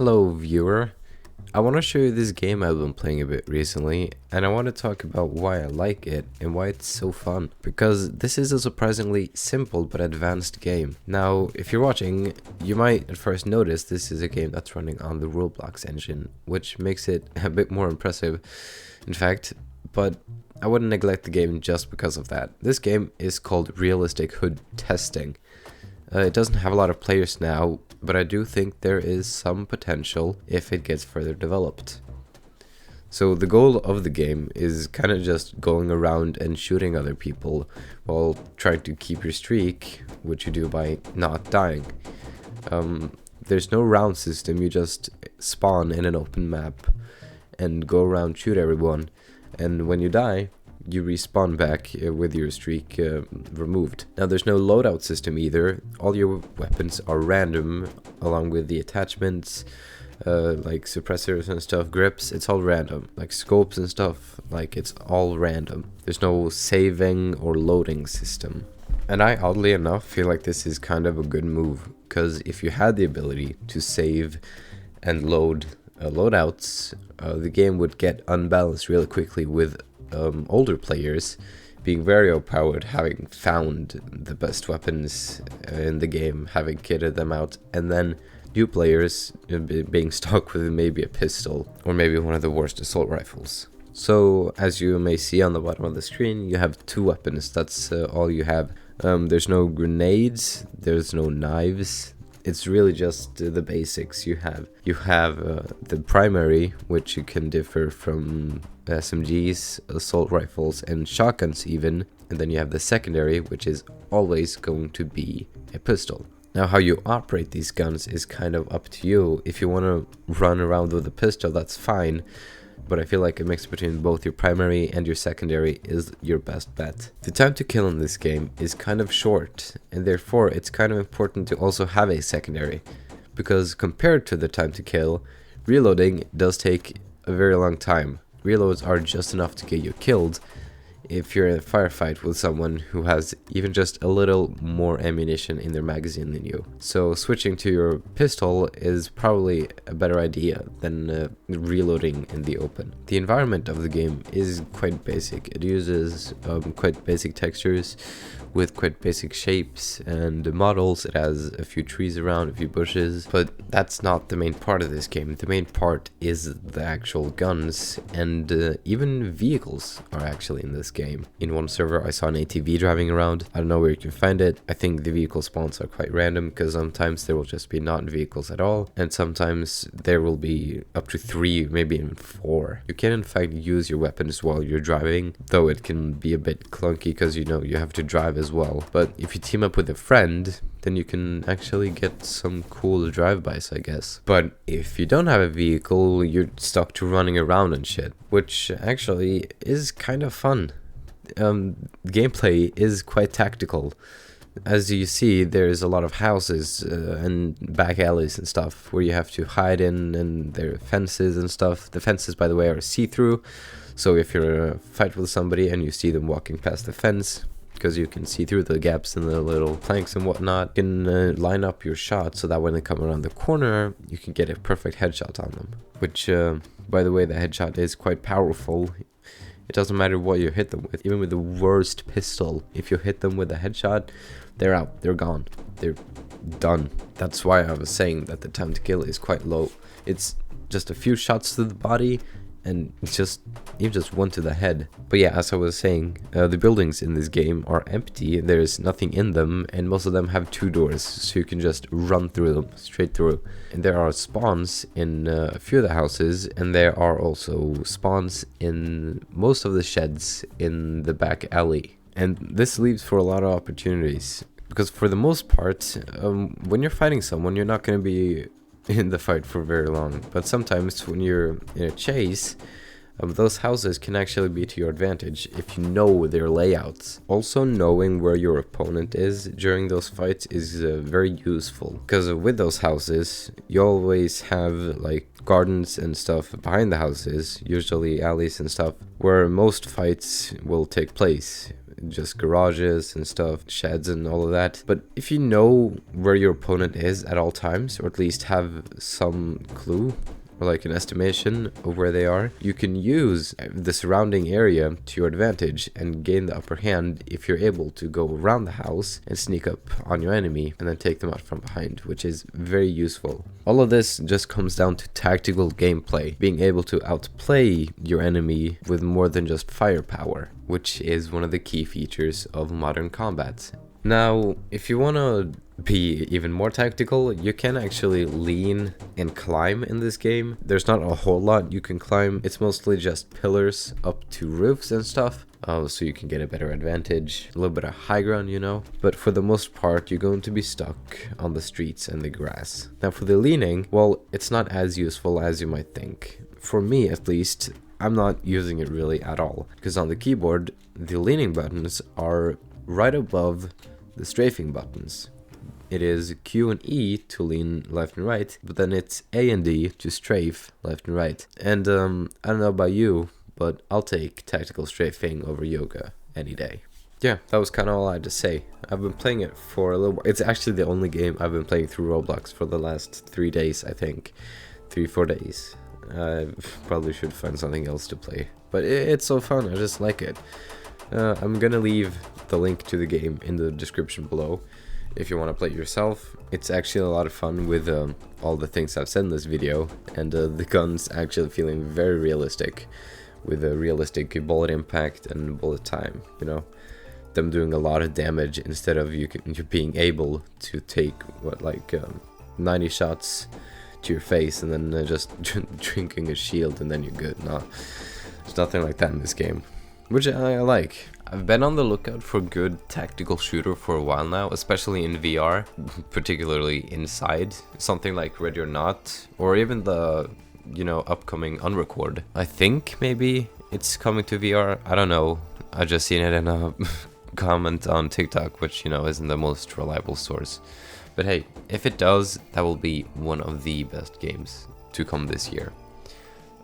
Hello viewer, I want to show you this game I've been playing a bit recently, and I want to talk about why I like it and why it's so fun, because this is a surprisingly simple but advanced game. Now, if you're watching, you might at first notice this is a game that's running on the Roblox engine, which makes it a bit more impressive, in fact, but I wouldn't neglect the game just because of that. This game is called Realistic Hood Testing. It doesn't have a lot of players now, but I do think there is some potential if it gets further developed. So the goal of the game is kind of just going around and shooting other people while trying to keep your streak, which you do by not dying. There's no round system, you just spawn in an open map and go around, shoot everyone, and when you die, you respawn back with your streak removed. Now there's no loadout system either. All your weapons are random, along with the attachments, like suppressors and stuff, grips, it's all random. Like scopes and stuff, like it's all random. There's no saving or loading system. And I, oddly enough, feel like this is kind of a good move, because if you had the ability to save and load loadouts, the game would get unbalanced really quickly with older players being very overpowered, having found the best weapons in the game, having kitted them out, and then new players being stuck with maybe a pistol or maybe one of the worst assault rifles. So as you may see on the bottom of the screen, you have two weapons. That's all you have. There's no grenades, there's no knives. It's really just the basics you have. You have the primary, which you can differ from SMGs, assault rifles, and shotguns even. And then you have the secondary, which is always going to be a pistol. Now, how you operate these guns is kind of up to you. If you want to run around with a pistol, that's fine. But I feel like a mix between both your primary and your secondary is your best bet. The time to kill in this game is kind of short, and therefore it's kind of important to also have a secondary, because compared to the time to kill, reloading does take a very long time. Reloads are just enough to get you killed if you're in a firefight with someone who has even just a little more ammunition in their magazine than you. So switching to your pistol is probably a better idea than reloading in the open. The environment of the game is quite basic. It uses quite basic textures with quite basic shapes and models. It has a few trees around, a few bushes, but that's not the main part of this game. The main part is the actual guns, and even vehicles are actually in this game. In one server I saw an ATV driving around. I don't know where you can find it. I think the vehicle spawns are quite random, because sometimes there will just be not vehicles at all, and sometimes there will be up to 3, maybe even 4. You can in fact use your weapons while you're driving, though it can be a bit clunky because you have to drive as well. But if you team up with a friend, then you can actually get some cool drive-bys, I guess. But if you don't have a vehicle, you're stuck to running around and shit, which actually is kind of fun. Gameplay is quite tactical. As you see, there's a lot of houses and back alleys and stuff where you have to hide in, and there are fences and stuff. The fences, by the way, are see-through, so if you're in a fight with somebody and you see them walking past the fence, because you can see through the gaps in the little planks and whatnot, you can line up your shot so that when they come around the corner, you can get a perfect headshot on them. Which, by the way, the headshot is quite powerful. It doesn't matter what you hit them with. Even with the worst pistol, if you hit them with a headshot, they're out, they're gone, they're done. That's why I was saying that the time to kill is quite low. It's just a few shots to the body, and even just one to the head. But yeah, as I was saying, the buildings in this game are empty. There's nothing in them, and most of them have 2 doors, so you can just run through them, straight through. And there are spawns in a few of the houses, and there are also spawns in most of the sheds in the back alley. And this leaves for a lot of opportunities, because for the most part, when you're fighting someone, you're not going to be in the fight for very long. But sometimes when you're in a chase, those houses can actually be to your advantage if you know their layouts. Also, knowing where your opponent is during those fights is very useful, because with those houses you always have like gardens and stuff behind the houses, usually alleys and stuff, where most fights will take place. just garages and stuff, sheds and all of that. But if you know where your opponent is at all times, or at least have some clue or like an estimation of where they are, you can use the surrounding area to your advantage and gain the upper hand if you're able to go around the house and sneak up on your enemy and then take them out from behind, which is very useful. All of this just comes down to tactical gameplay, being able to outplay your enemy with more than just firepower, which is one of the key features of modern combat. Now, if you want to be even more tactical, you can actually lean and climb in this game. There's not a whole lot you can climb. It's mostly just pillars up to roofs and stuff, so you can get a better advantage, a little bit of high ground, you know. But for the most part, you're going to be stuck on the streets and the grass. Now for the leaning, well, it's not as useful as you might think. For me, at least, I'm not using it really at all, because on the keyboard, the leaning buttons are right above the strafing buttons. It is Q and E to lean left and right, but then it's A and D to strafe left and right. And I don't know about you, but I'll take tactical strafing over yoga any day. Yeah, that was kind of all I had to say. I've been playing it for a little while. It's actually the only game I've been playing through Roblox for the last 3 days, I think. 3-4 days. I probably should find something else to play. But it's so fun, I just like it. I'm gonna leave the link to the game in the description below if you want to play it yourself. It's actually a lot of fun with all the things I've said in this video, and the guns actually feeling very realistic, with a realistic bullet impact and bullet time, you know, them doing a lot of damage instead of you being able to take what, like 90 shots to your face and then just drinking a shield and then you're good. No, there's nothing like that in this game, which I like. I've been on the lookout for a good tactical shooter for a while now, especially in VR, particularly inside. Something like Ready or Not, or even the, you know, upcoming Unrecord. I think maybe it's coming to VR, I don't know. I just seen it in a comment on TikTok, which, you know, isn't the most reliable source. But hey, if it does, that will be one of the best games to come this year.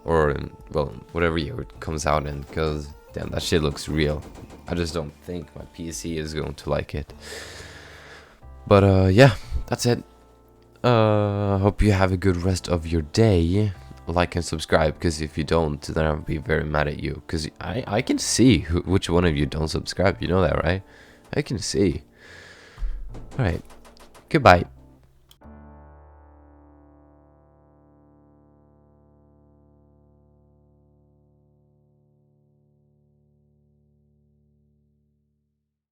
Or, well, whatever year it comes out in, because damn, that shit looks real. I just don't think my PC is going to like it. But yeah, that's it. Hope you have a good rest of your day. Like and subscribe, because if you don't, then I'll be very mad at you. Because I can see which one of you don't subscribe. You know that, right? I can see. Alright, goodbye.